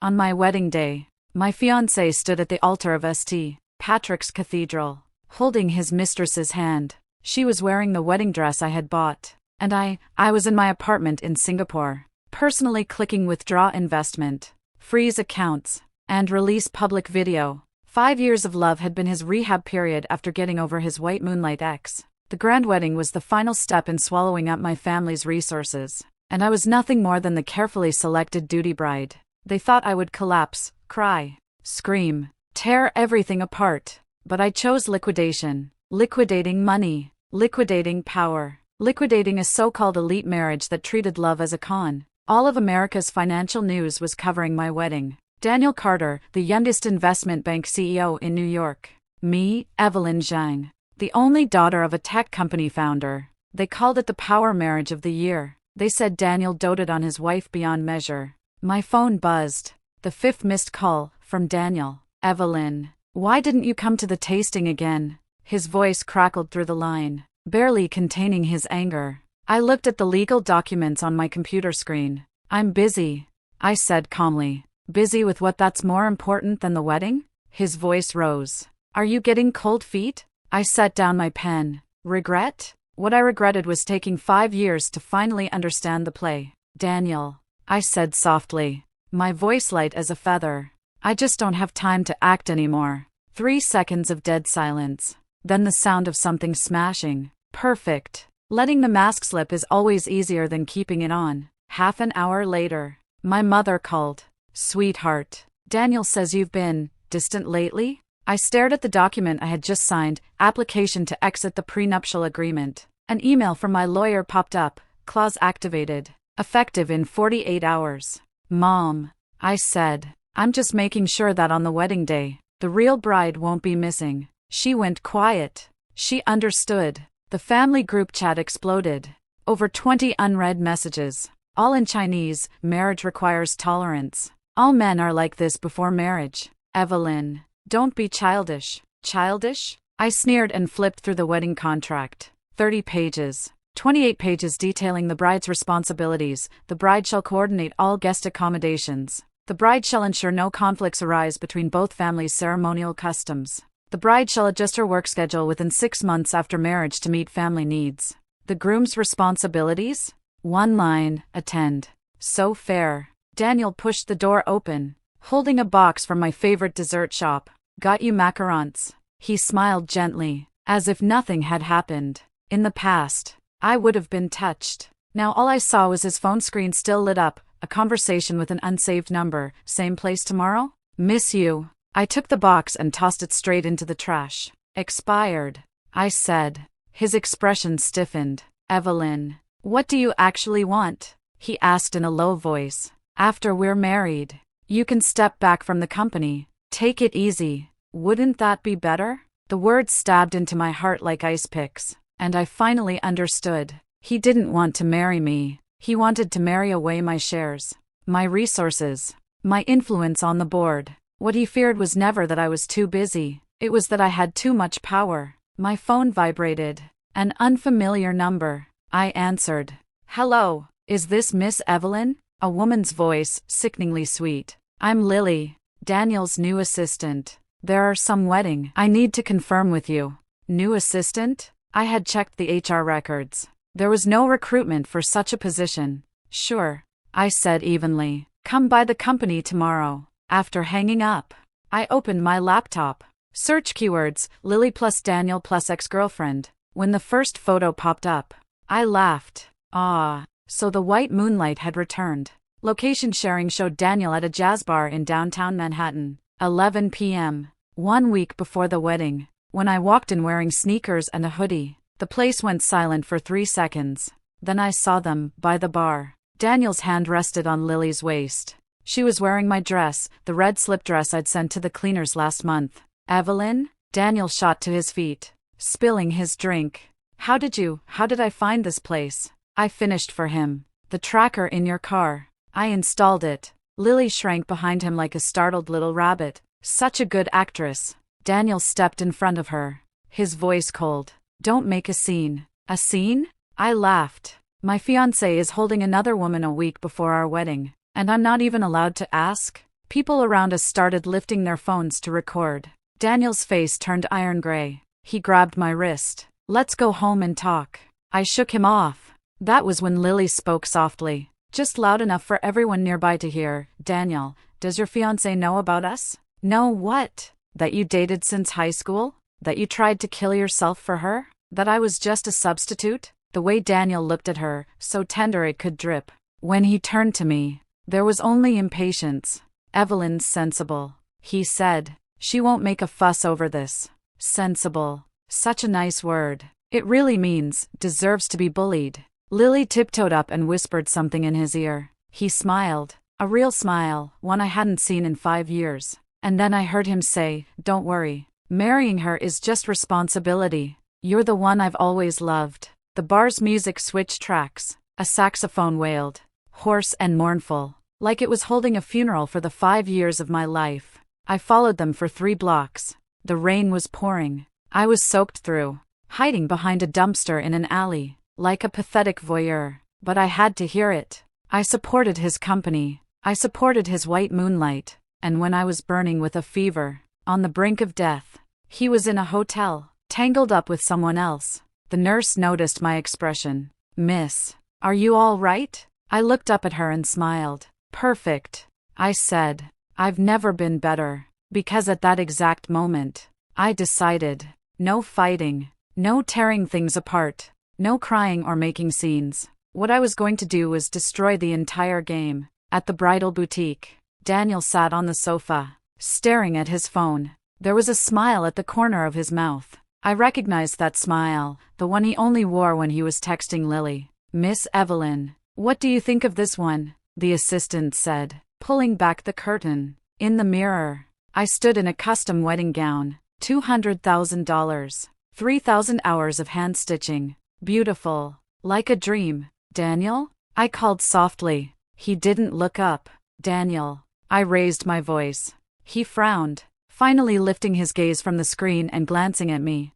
On my wedding day, my fiancé stood at the altar of St. Patrick's Cathedral, holding his mistress's hand. She was wearing the wedding dress I had bought, and I was in my apartment in Singapore, personally clicking withdraw investment, freeze accounts, and release public video. 5 years of love had been his rehab period after getting over his white moonlight ex. The grand wedding was the final step in swallowing up my family's resources, and I was nothing more than the carefully selected duty bride. They thought I would collapse, cry, scream, tear everything apart, but I chose liquidation. Liquidating money, liquidating power, liquidating a so-called elite marriage that treated love as a con. All of America's financial news was covering my wedding. Daniel Carter, the youngest investment bank CEO in New York. Me, Evelyn Zhang, the only daughter of a tech company founder. They called it the power marriage of the year. They said Daniel doted on his wife beyond measure. My phone buzzed. The 5th missed call, from Daniel. Evelyn, why didn't you come to the tasting again? His voice crackled through the line, barely containing his anger. I looked at the legal documents on my computer screen. I'm busy, I said calmly. Busy with what that's more important than the wedding? His voice rose. Are you getting cold feet? I set down my pen. Regret? What I regretted was taking 5 years to finally understand the play. Daniel, I said softly, my voice light as a feather. I just don't have time to act anymore. 3 seconds of dead silence. Then the sound of something smashing. Perfect. Letting the mask slip is always easier than keeping it on. Half an hour later, my mother called. Sweetheart, Daniel says you've been distant lately? I stared at the document I had just signed, application to exit the prenuptial agreement. An email from my lawyer popped up, clause activated, effective in 48 hours. Mom, I said, I'm just making sure that on the wedding day, the real bride won't be missing. She went quiet. She understood. The family group chat exploded. Over 20 unread messages. All in Chinese. Marriage requires tolerance. All men are like this before marriage. Evelyn, don't be childish. Childish? I sneered and flipped through the wedding contract. 30 pages. 28 pages detailing the bride's responsibilities. The bride shall coordinate all guest accommodations. The bride shall ensure no conflicts arise between both families' ceremonial customs. The bride shall adjust her work schedule within 6 months after marriage to meet family needs. The groom's responsibilities? 1 line, attend. So fair. Daniel pushed the door open, holding a box from my favorite dessert shop. Got you macarons. He smiled gently, as if nothing had happened. In the past, I would have been touched. Now all I saw was his phone screen still lit up, a conversation with an unsaved number. Same place tomorrow? Miss you. I took the box and tossed it straight into the trash. Expired, I said. His expression stiffened. Evelyn, what do you actually want? He asked in a low voice. After we're married, you can step back from the company. Take it easy. Wouldn't that be better? The words stabbed into my heart like ice picks, and I finally understood. He didn't want to marry me. He wanted to marry away my shares, my resources, my influence on the board. What he feared was never that I was too busy. It was that I had too much power. My phone vibrated. An unfamiliar number. I answered. Hello, is this Miss Evelyn? A woman's voice, sickeningly sweet. I'm Lily, Daniel's new assistant. There are some wedding I need to confirm with you. New assistant? I had checked the HR records. There was no recruitment for such a position. Sure, I said evenly. Come by the company tomorrow. After hanging up, I opened my laptop. Search keywords, Lily plus Daniel plus ex-girlfriend. When the first photo popped up, I laughed. Ah, so the white moonlight had returned. Location sharing showed Daniel at a jazz bar in downtown Manhattan. 11 p.m. 1 week before the wedding. When I walked in wearing sneakers and a hoodie, the place went silent for 3 seconds. Then I saw them, by the bar. Daniel's hand rested on Lily's waist. She was wearing my dress, the red slip dress I'd sent to the cleaners last month. Evelyn? Daniel shot to his feet, spilling his drink. How did I find this place? I finished for him. The tracker in your car. I installed it. Lily shrank behind him like a startled little rabbit. Such a good actress. Daniel stepped in front of her, his voice cold. Don't make a scene. A scene? I laughed. My fiancé is holding another woman a week before our wedding. And I'm not even allowed to ask? People around us started lifting their phones to record. Daniel's face turned iron gray. He grabbed my wrist. "Let's go home and talk." I shook him off. That was when Lily spoke softly, just loud enough for everyone nearby to hear. "Daniel, does your fiancé know about us?" "Know what? That you dated since high school? That you tried to kill yourself for her? That I was just a substitute?" The way Daniel looked at her, so tender it could drip. When he turned to me, there was only impatience. "Evelyn's sensible," he said. "She won't make a fuss over this." Sensible. Such a nice word. It really means, deserves to be bullied. Lily tiptoed up and whispered something in his ear. He smiled. A real smile, one I hadn't seen in 5 years. And then I heard him say, "Don't worry. Marrying her is just responsibility. You're the one I've always loved." The bar's music switched tracks. A saxophone wailed, hoarse and mournful, like it was holding a funeral for the 5 years of my life. I followed them for 3 blocks. The rain was pouring. I was soaked through, hiding behind a dumpster in an alley, like a pathetic voyeur. But I had to hear it. I supported his company. I supported his white moonlight. And when I was burning with a fever, on the brink of death, he was in a hotel, tangled up with someone else. The nurse noticed my expression. "Miss, are you all right?" I looked up at her and smiled. "Perfect," I said. "I've never been better." Because at that exact moment, I decided, no fighting, no tearing things apart, no crying or making scenes. What I was going to do was destroy the entire game. At the bridal boutique, Daniel sat on the sofa, staring at his phone. There was a smile at the corner of his mouth. I recognized that smile, the one he only wore when he was texting Lily. "Miss Evelyn, what do you think of this one?" the assistant said, pulling back the curtain. In the mirror, I stood in a custom wedding gown, $200,000, 3,000 hours of hand stitching. Beautiful, like a dream. "Daniel?" I called softly. He didn't look up. "Daniel." I raised my voice. He frowned, finally lifting his gaze from the screen and glancing at me.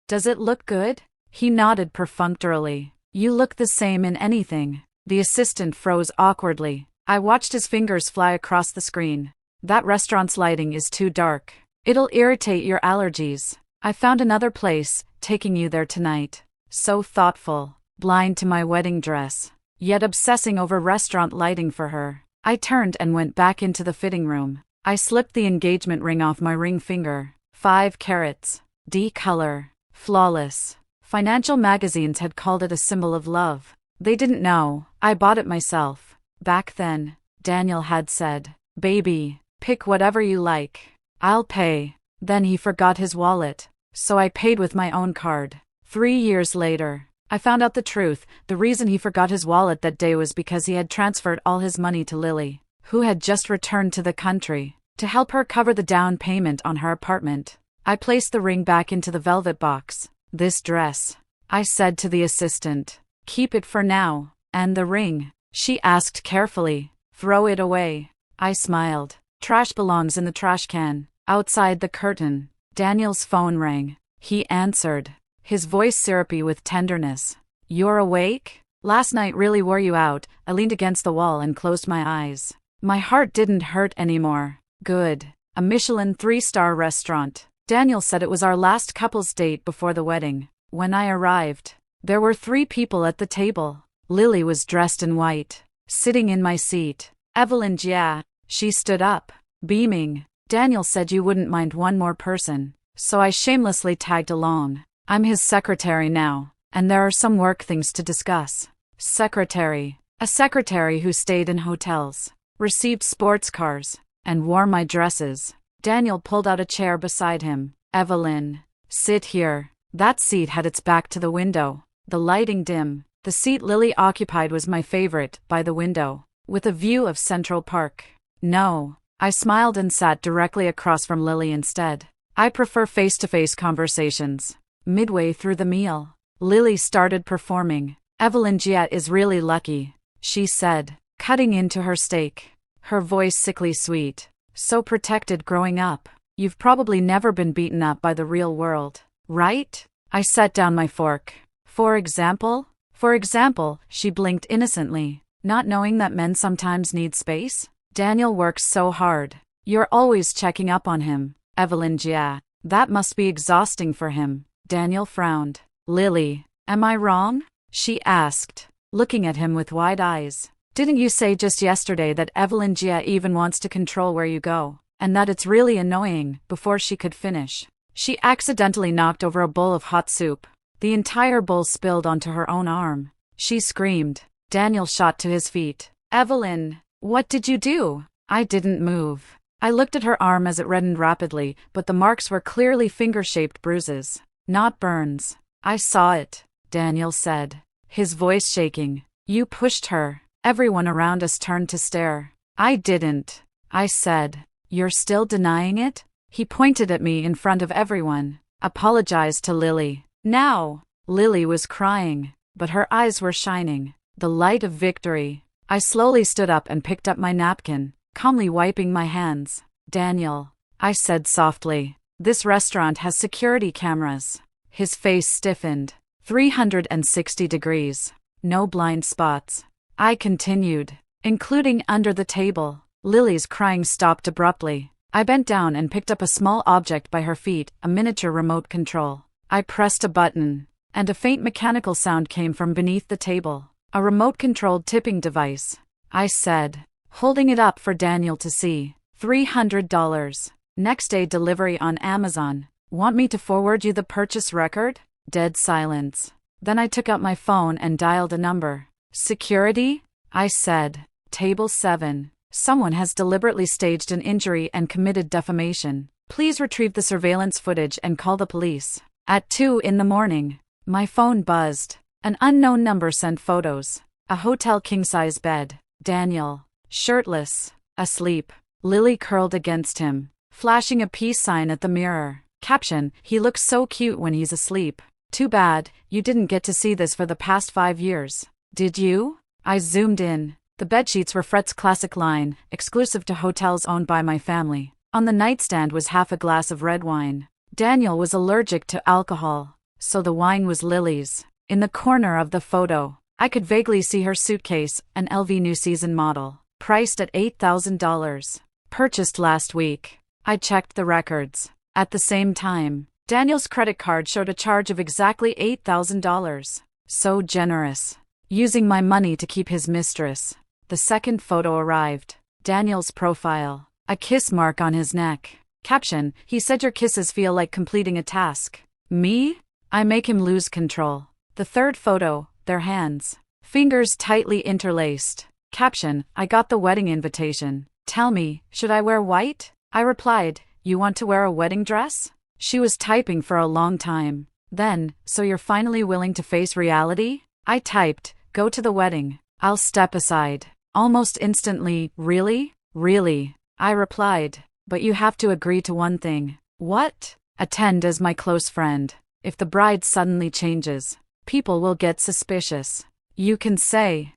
Does it look good?" He nodded perfunctorily. "You look the same in anything." The assistant froze awkwardly. I watched his fingers fly across the screen. "That restaurant's lighting is too dark. It'll irritate your allergies. I found another place, taking you there tonight." So thoughtful, blind to my wedding dress, yet obsessing over restaurant lighting for her. I turned and went back into the fitting room. I slipped the engagement ring off my ring finger. 5 carats. D color. Flawless. Financial magazines had called it a symbol of love. They didn't know. I bought it myself. Back then, Daniel had said, "Baby, pick whatever you like. I'll pay." Then he forgot his wallet, so I paid with my own card. 3 years later, I found out the truth. The reason he forgot his wallet that day was because he had transferred all his money to Lily, who had just returned to the country, to help her cover the down payment on her apartment. I placed the ring back into the velvet box. "This dress," I said to the assistant. "Keep it for now." "And the ring?" she asked carefully. "Throw it away." I smiled. "Trash belongs in the trash can." Outside the curtain, Daniel's phone rang. He answered, his voice syrupy with tenderness. "You're awake? Last night really wore you out." I leaned against the wall and closed my eyes. My heart didn't hurt anymore. Good. A Michelin 3-star restaurant. Daniel said it was our last couple's date before the wedding. When I arrived, there were 3 people at the table. Lily was dressed in white, sitting in my seat. "Evelyn, yeah." She stood up, beaming. "Daniel said you wouldn't mind one more person." So I shamelessly tagged along. I'm his secretary now, and there are some work things to discuss. Secretary. A secretary who stayed in hotels, received sports cars, and wore my dresses. Daniel pulled out a chair beside him. "Evelyn, sit here." That seat had its back to the window, the lighting dim. The seat Lily occupied was my favorite, by the window, with a view of Central Park. "No." I smiled and sat directly across from Lily instead. I prefer face-to-face conversations. Midway through the meal, Lily started performing. "Evelyn Giat is really lucky," she said, cutting into her steak. Her voice sickly sweet. "So protected growing up. You've probably never been beaten up by the real world, right?" I set down my fork. For example?" "For example," she blinked innocently, "not knowing that men sometimes need space." Daniel works so hard. You're always checking up on him. Evelyn, yeah. That must be exhausting for him. Daniel frowned. Lily, am I wrong? She asked, looking at him with wide eyes. Didn't you say just yesterday that Evelyn Gia even wants to control where you go, and that it's really annoying? Before she could finish, she accidentally knocked over a bowl of hot soup. The entire bowl spilled onto her own arm. She screamed. Daniel shot to his feet. Evelyn, what did you do? I didn't move. I looked at her arm as it reddened rapidly, but the marks were clearly finger-shaped bruises, not burns. I saw it, Daniel said, his voice shaking. You pushed her. Everyone around us turned to stare. I didn't, I said. You're still denying it? He pointed at me in front of everyone. Apologized to Lily. Now. Lily was crying, but her eyes were shining. The light of victory. I slowly stood up and picked up my napkin, calmly wiping my hands. Daniel, I said softly, this restaurant has security cameras. His face stiffened. 360 degrees. No blind spots. I continued, including under the table. Lily's crying stopped abruptly. I bent down and picked up a small object by her feet, a miniature remote control. I pressed a button, and a faint mechanical sound came from beneath the table. A remote-controlled tipping device, I said, holding it up for Daniel to see. $300. Next day delivery on Amazon. Want me to forward you the purchase record? Dead silence. Then I took out my phone and dialed a number. Security? I said. Table 7. Someone has deliberately staged an injury and committed defamation. Please retrieve the surveillance footage and call the police. At 2 in the morning, my phone buzzed. An unknown number sent photos. A hotel king-size bed. Daniel, shirtless, asleep. Lily curled against him, flashing a peace sign at the mirror. Caption, he looks so cute when he's asleep. Too bad, you didn't get to see this for the past 5 years. Did you? I zoomed in. The bedsheets were Fred's classic line, exclusive to hotels owned by my family. On the nightstand was half a glass of red wine. Daniel was allergic to alcohol, so the wine was Lily's. In the corner of the photo, I could vaguely see her suitcase, an LV New Season model, priced at $8,000. Purchased last week. I checked the records. At the same time, Daniel's credit card showed a charge of exactly $8,000. So generous. Using my money to keep his mistress. The second photo arrived. Daniel's profile. A kiss mark on his neck. Caption, he said your kisses feel like completing a task. Me? I make him lose control. The third photo, their hands. Fingers tightly interlaced. Caption, I got the wedding invitation. Tell me, should I wear white? I replied, you want to wear a wedding dress? She was typing for a long time. Then, so you're finally willing to face reality? I typed, go to the wedding. I'll step aside. Almost instantly, really? Really? I replied, but you have to agree to one thing. What? Attend as my close friend. If the bride suddenly changes, people will get suspicious. You can say,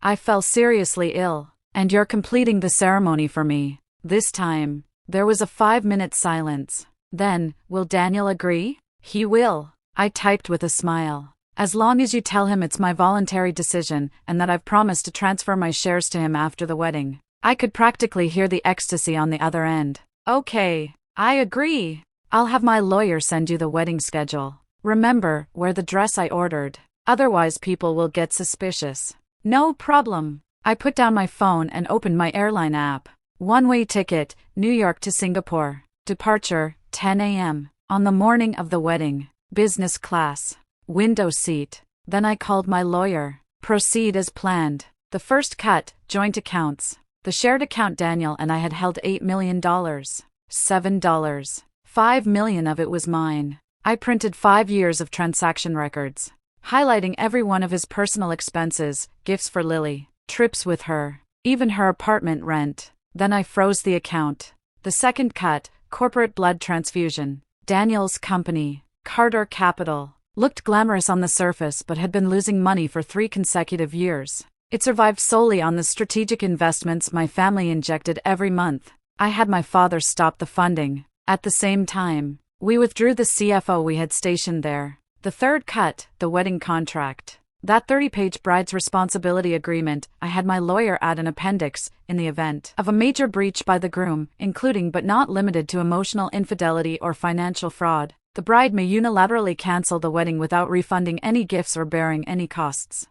I fell seriously ill, and you're completing the ceremony for me. This time, there was a 5-minute silence. Then, will Daniel agree? He will. I typed with a smile. As long as you tell him it's my voluntary decision and that I've promised to transfer my shares to him after the wedding. I could practically hear the ecstasy on the other end. Okay, I agree. I'll have my lawyer send you the wedding schedule. Remember, wear the dress I ordered. Otherwise people will get suspicious. No problem. I put down my phone and opened my airline app. One-way ticket, New York to Singapore. Departure, 10 a.m. On the morning of the wedding. Business class. Window seat. Then I called my lawyer. Proceed as planned. The first cut, joint accounts. The shared account Daniel and I had held $8 million. $7. $5 million of it was mine. I printed 5 years of transaction records, highlighting every one of his personal expenses, gifts for Lily, trips with her, even her apartment rent. Then I froze the account. The second cut, corporate blood transfusion. Daniel's company, Carter Capital, looked glamorous on the surface but had been losing money for 3 consecutive years. It survived solely on the strategic investments my family injected every month. I had my father stop the funding. At the same time, we withdrew the CFO we had stationed there. The third cut, the wedding contract. That 30-page bride's responsibility agreement. I had my lawyer add an appendix in the event of a major breach by the groom, including but not limited to emotional infidelity or financial fraud. The bride may unilaterally cancel the wedding without refunding any gifts or bearing any costs.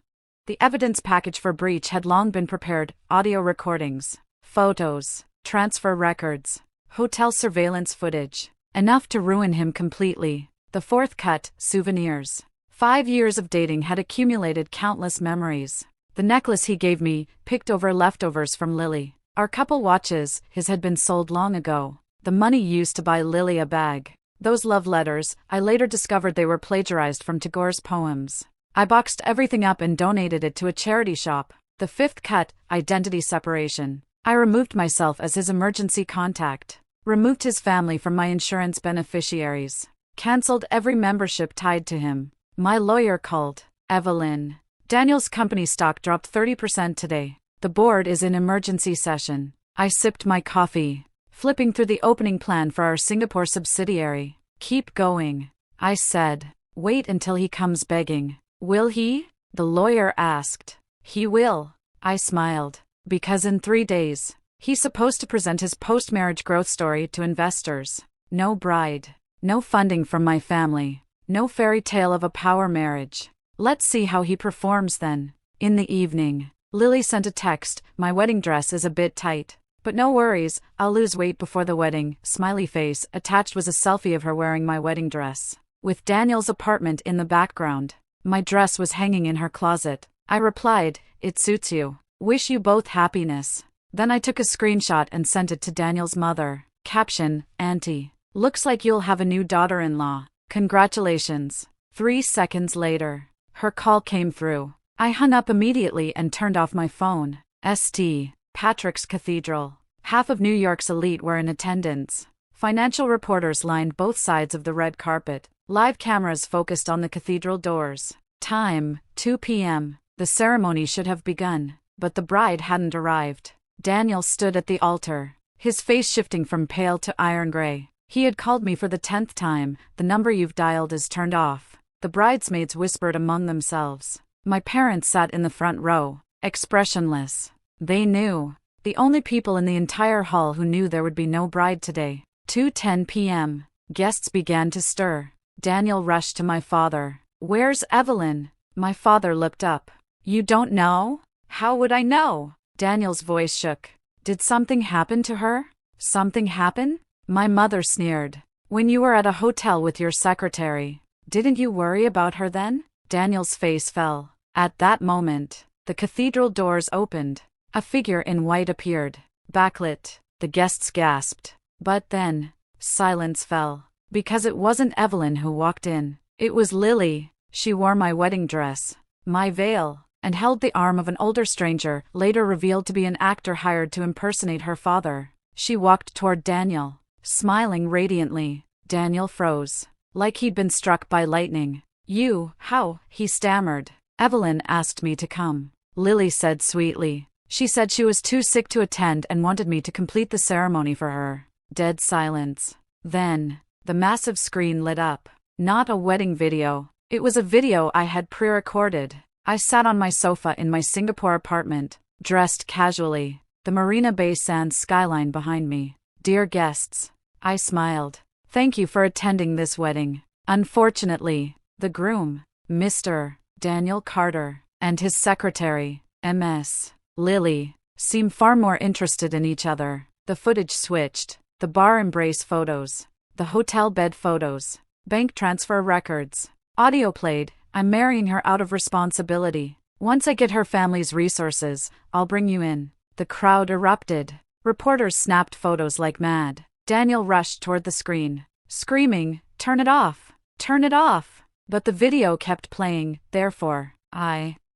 The evidence package for breach had long been prepared: audio recordings, photos, transfer records, hotel surveillance footage. Enough to ruin him completely. The fourth cut: souvenirs. 5 years of dating had accumulated countless memories. The necklace he gave me, picked over leftovers from Lily. Our couple watches, his had been sold long ago. The money used to buy Lily a bag. Those love letters, I later discovered they were plagiarized from Tagore's poems. I boxed everything up and donated it to a charity shop. The fifth cut: identity separation. I removed myself as his emergency contact. Removed his family from my insurance beneficiaries. Cancelled every membership tied to him. My lawyer called Evelyn. Daniel's company stock dropped 30% today. The board is in emergency session. I sipped my coffee, flipping through the opening plan for our Singapore subsidiary. Keep going, I said. Wait until he comes begging. Will he? The lawyer asked. He will, I smiled. Because in 3 days, he's supposed to present his post-marriage growth story to investors. No bride. No funding from my family. No fairy tale of a power marriage. Let's see how he performs then. In the evening, Lily sent a text: my wedding dress is a bit tight. But no worries, I'll lose weight before the wedding. Smiley face. Attached was a selfie of her wearing my wedding dress, with Daniel's apartment in the background. My dress was hanging in her closet. I replied, it suits you. Wish you both happiness. Then I took a screenshot and sent it to Daniel's mother. Caption: Auntie, looks like you'll have a new daughter-in-law. Congratulations. 3 seconds later, her call came through. I hung up immediately and turned off my phone. St. Patrick's Cathedral. Half of New York's elite were in attendance. Financial reporters lined both sides of the red carpet. Live cameras focused on the cathedral doors. Time: 2 p.m. The ceremony should have begun, but the bride hadn't arrived. Daniel stood at the altar, his face shifting from pale to iron gray. He had called me for the 10th time. The number you've dialed is turned off. The bridesmaids whispered among themselves. My parents sat in the front row, expressionless. They knew. The only people in the entire hall who knew there would be no bride today. 2:10 p.m. Guests began to stir. Daniel rushed to my father. Where's Evelyn? My father looked up. You don't know? How would I know? Daniel's voice shook. Did something happen to her? Something happen? My mother sneered. When you were at a hotel with your secretary, didn't you worry about her then? Daniel's face fell. At that moment, the cathedral doors opened. A figure in white appeared, backlit. The guests gasped. But then, silence fell. Because it wasn't Evelyn who walked in. It was Lily. She wore my wedding dress, my veil, and held the arm of an older stranger, later revealed to be an actor hired to impersonate her father. She walked toward Daniel, smiling radiantly. Daniel froze, like he'd been struck by lightning. How? He stammered. Evelyn asked me to come, Lily said sweetly. She said she was too sick to attend and wanted me to complete the ceremony for her. Dead silence. Then, the massive screen lit up. Not a wedding video. It was a video I had pre-recorded. I sat on my sofa in my Singapore apartment, dressed casually, the Marina Bay Sands skyline behind me. Dear guests, I smiled. Thank you for attending this wedding. Unfortunately, the groom, Mr. Daniel Carter, and his secretary, Ms. Lily, seem far more interested in each other. The footage switched. The bar embrace photos, the hotel bed photos, bank transfer records. Audio played. I'm marrying her out of responsibility. Once I get her family's resources, I'll bring you in. The crowd erupted. Reporters snapped photos like mad. Daniel rushed toward the screen, screaming, "Turn it off! Turn it off!" But the video kept playing. Therefore,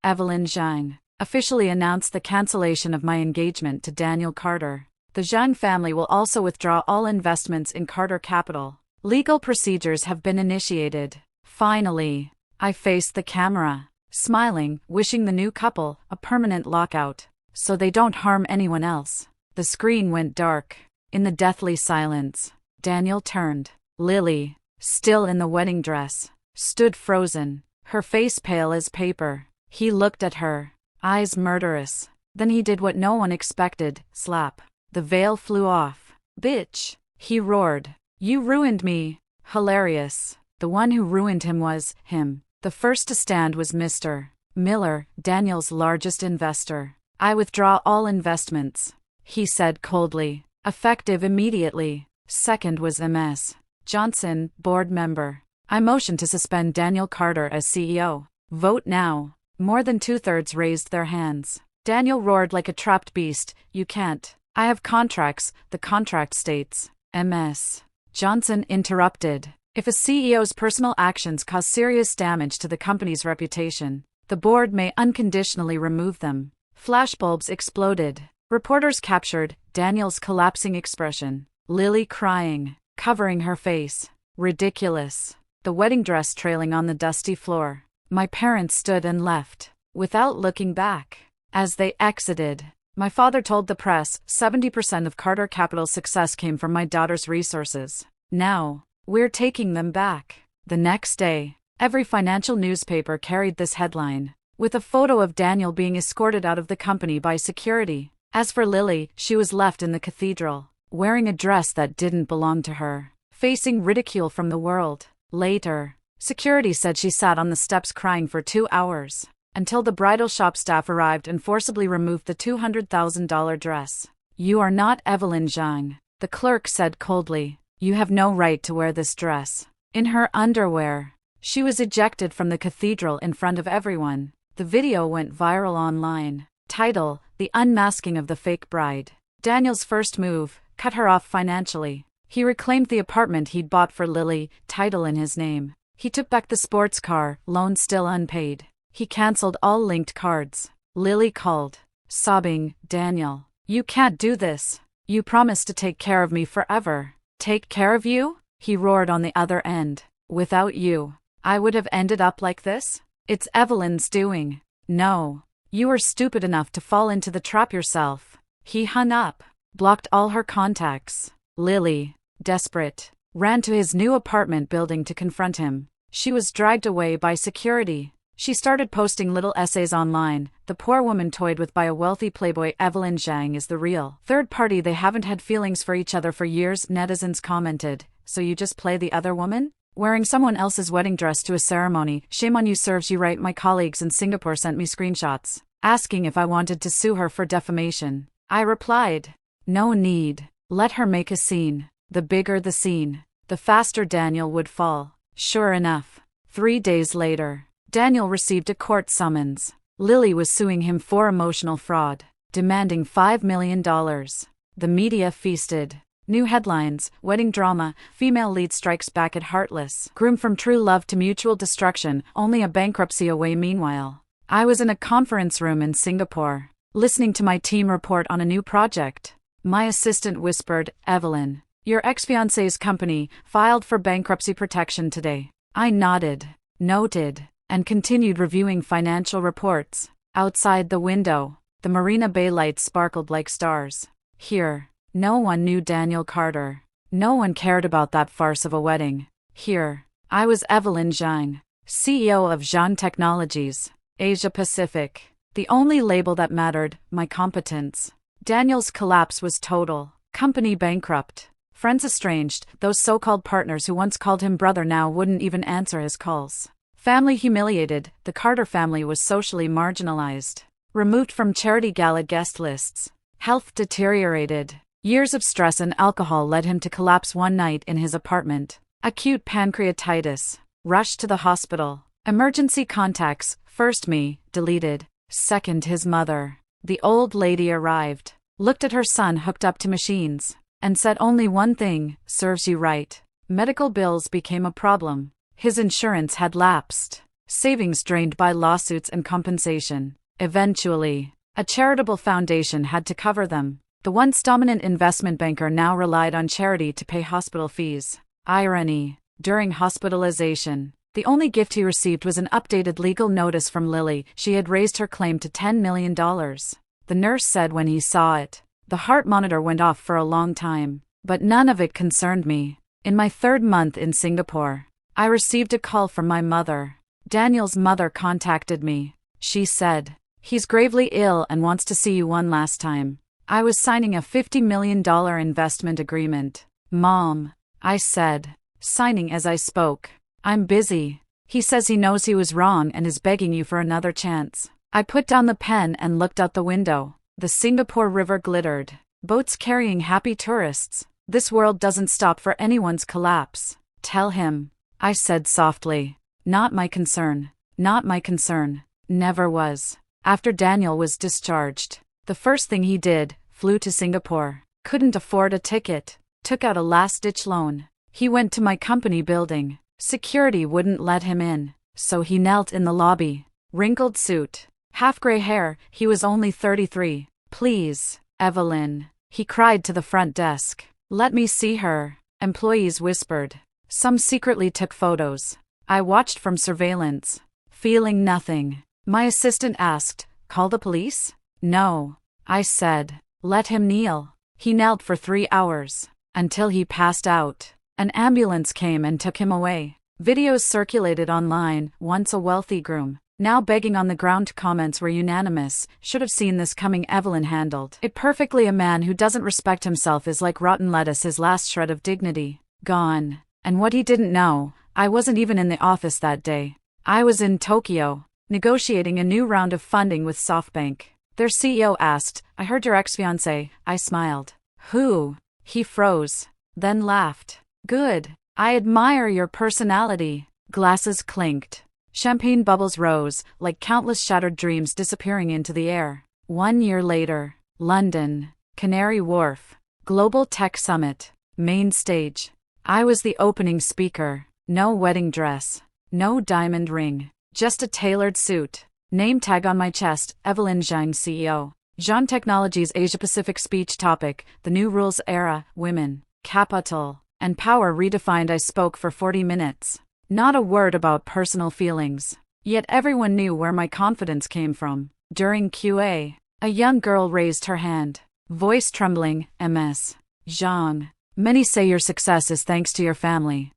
Evelyn Zhang, officially announced the cancellation of my engagement to Daniel Carter. The Zhang family will also withdraw all investments in Carter Capital. Legal procedures have been initiated. Finally, I faced the camera, smiling, wishing the new couple a permanent lockout, so they don't harm anyone else. The screen went dark. In the deathly silence, Daniel turned. Lily, still in the wedding dress, stood frozen, her face pale as paper. He looked at her, eyes murderous. Then he did what no one expected, slap. The veil flew off. Bitch, he roared. You ruined me. Hilarious. The one who ruined him was him. The first to stand was Mr. Miller, Daniel's largest investor. I withdraw all investments, he said coldly, effective immediately. Second was Ms. Johnson, board member. I motion to suspend Daniel Carter as CEO. Vote now. More than 2/3 raised their hands. Daniel roared like a trapped beast, you can't. I have contracts, the contract states. Ms. Johnson interrupted. If a CEO's personal actions cause serious damage to the company's reputation, the board may unconditionally remove them. Flashbulbs exploded. Reporters captured Daniel's collapsing expression. Lily crying, covering her face. Ridiculous. The wedding dress trailing on the dusty floor. My parents stood and left, without looking back. As they exited, my father told the press 70% of Carter Capital's success came from my daughter's resources. Now, we're taking them back. The next day, every financial newspaper carried this headline, with a photo of Daniel being escorted out of the company by security. As for Lily, she was left in the cathedral, wearing a dress that didn't belong to her, facing ridicule from the world. Later, security said she sat on the steps crying for 2 hours, until the bridal shop staff arrived and forcibly removed the $200,000 dress. You are not Evelyn Zhang, the clerk said coldly. You have no right to wear this dress. In her underwear, she was ejected from the cathedral in front of everyone. The video went viral online. Title: The Unmasking of the Fake Bride. Daniel's first move: cut her off financially. He reclaimed the apartment he'd bought for Lily, title in his name. He took back the sports car, loan still unpaid. He cancelled all linked cards. Lily called, sobbing, Daniel, you can't do this. You promised to take care of me forever. Take care of you? He roared on the other end. Without you, I would have ended up like this? It's Evelyn's doing. No. You were stupid enough to fall into the trap yourself. He hung up, blocked all her contacts. Lily, desperate, ran to his new apartment building to confront him. She was dragged away by security. She started posting little essays online. The poor woman toyed with by a wealthy playboy. Evelyn Zhang is the real third party. They haven't had feelings for each other for years, netizens commented. So you just play the other woman? Wearing someone else's wedding dress to a ceremony. Shame on you, serves you right. My colleagues in Singapore sent me screenshots, asking if I wanted to sue her for defamation. I replied, no need. Let her make a scene. The bigger the scene, the faster Daniel would fall. Sure enough, 3 days later, Daniel received a court summons. Lily was suing him for emotional fraud, demanding $5 million. The media feasted. New headlines: wedding drama, female lead strikes back at heartless groom from true love to mutual destruction, only a bankruptcy away. Meanwhile, I was in a conference room in Singapore, listening to my team report on a new project. My assistant whispered, Evelyn, your ex-fiancé's company filed for bankruptcy protection today. I nodded, noted, and continued reviewing financial reports. Outside the window, the Marina Bay lights sparkled like stars. Here, no one knew Daniel Carter. No one cared about that farce of a wedding. Here, I was Evelyn Zhang, CEO of Zhang Technologies, Asia Pacific. The only label that mattered, my competence. Daniel's collapse was total. Company bankrupt. Friends estranged. Those so-called partners who once called him brother now wouldn't even answer his calls. Family humiliated. The Carter family was socially marginalized, removed from charity gala guest lists. Health deteriorated. Years of stress and alcohol led him to collapse one night in his apartment. Acute pancreatitis. Rushed to the hospital. Emergency contacts. First me, deleted. Second his mother. The old lady arrived, looked at her son hooked up to machines, and said only one thing, serves you right. Medical bills became a problem. His insurance had lapsed. Savings drained by lawsuits and compensation. Eventually, a charitable foundation had to cover them. The once dominant investment banker now relied on charity to pay hospital fees. Irony. During hospitalization, the only gift he received was an updated legal notice from Lily. She had raised her claim to $10 million. The nurse said when he saw it, the heart monitor went off for a long time. But none of it concerned me. In my 3rd month in Singapore, I received a call from my mother. Daniel's mother contacted me. she said. He's gravely ill and wants to see you one last time. I was signing a $50 million investment agreement. Mom, I said, signing as I spoke. I'm busy. He says he knows he was wrong and is begging you for another chance. I put down the pen and looked out the window. The Singapore River glittered. Boats carrying happy tourists. This world doesn't stop for anyone's collapse. Tell him, I said softly. Not my concern. Not my concern. Never was. After Daniel was discharged, the first thing he did, flew to Singapore. Couldn't afford a ticket. Took out a last-ditch loan. He went to my company building. Security wouldn't let him in, so he knelt in the lobby. Wrinkled suit. Half gray hair, he was only 33. Please, Evelyn, he cried to the front desk. Let me see her. Employees whispered. Some secretly took photos. I watched from surveillance. Feeling nothing. My assistant asked, call the police? No, I said. Let him kneel. He knelt for 3 hours. Until he passed out. An ambulance came and took him away. Videos circulated online, once a wealthy groom, now begging on the ground. Comments were unanimous. Should have seen this coming, Evelyn handled it perfectly. A man who doesn't respect himself is like rotten lettuce, his last shred of dignity gone. And what he didn't know, I wasn't even in the office that day. I was in Tokyo, negotiating a new round of funding with SoftBank. Their CEO asked, I heard your ex-fiancée. I smiled. Who? He froze, then laughed. Good. I admire your personality. Glasses clinked. Champagne bubbles rose, like countless shattered dreams disappearing into the air. 1 year later, London, Canary Wharf, Global Tech Summit, main stage. I was the opening speaker. No wedding dress. No diamond ring. Just a tailored suit. Name tag on my chest, Evelyn Zhang, CEO. Zhang Technologies Asia Pacific. Speech topic, the new rules era, women, capital, and power redefined. I spoke for 40 minutes. Not a word about personal feelings. Yet everyone knew where my confidence came from. During QA, a young girl raised her hand. Voice trembling, Ms. Zhang. Many say your success is thanks to your family.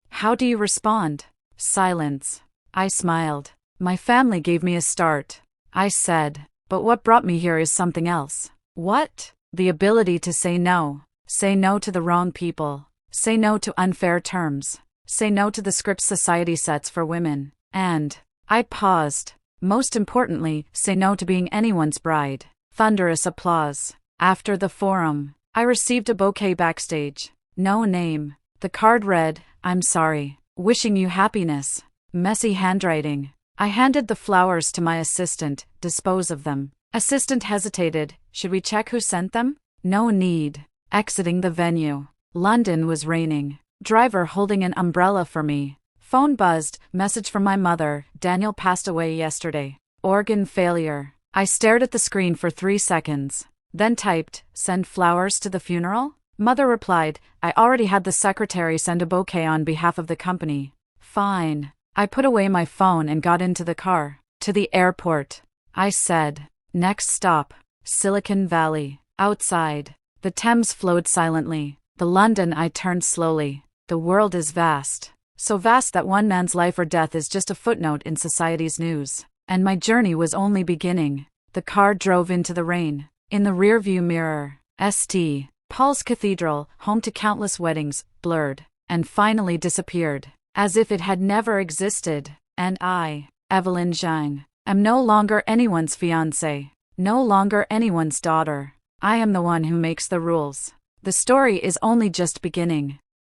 How do you respond? Silence. I smiled. My family gave me a start. I said, but what brought me here is something else. What? The ability to say no. Say no to the wrong people. Say no to unfair terms. Say no to the scripts society sets for women. And, I paused. Most importantly, say no to being anyone's bride. Thunderous applause. After the forum, I received a bouquet backstage. No name. The card read, I'm sorry. Wishing you happiness. Messy handwriting. I handed the flowers to my assistant. Dispose of them. Assistant hesitated. Should we check who sent them? No need. Exiting the venue. London was raining. Driver holding an umbrella for me. Phone buzzed. Message from my mother. Daniel passed away yesterday. Organ failure. I stared at the screen for 3 seconds. Then typed, send flowers to the funeral? Mother replied, I already had the secretary send a bouquet on behalf of the company. Fine. I put away my phone and got into the car. To the airport. I said. Next stop. Silicon Valley. Outside. The Thames flowed silently. The London I turned slowly. The world is vast. So vast that one man's life or death is just a footnote in society's news. And my journey was only beginning. The car drove into the rain. In the rearview mirror, St. Paul's Cathedral, home to countless weddings, blurred, and finally disappeared, as if it had never existed. And I, Evelyn Zhang, am no longer anyone's fiancée, no longer anyone's daughter. I am the one who makes the rules. The story is only just beginning.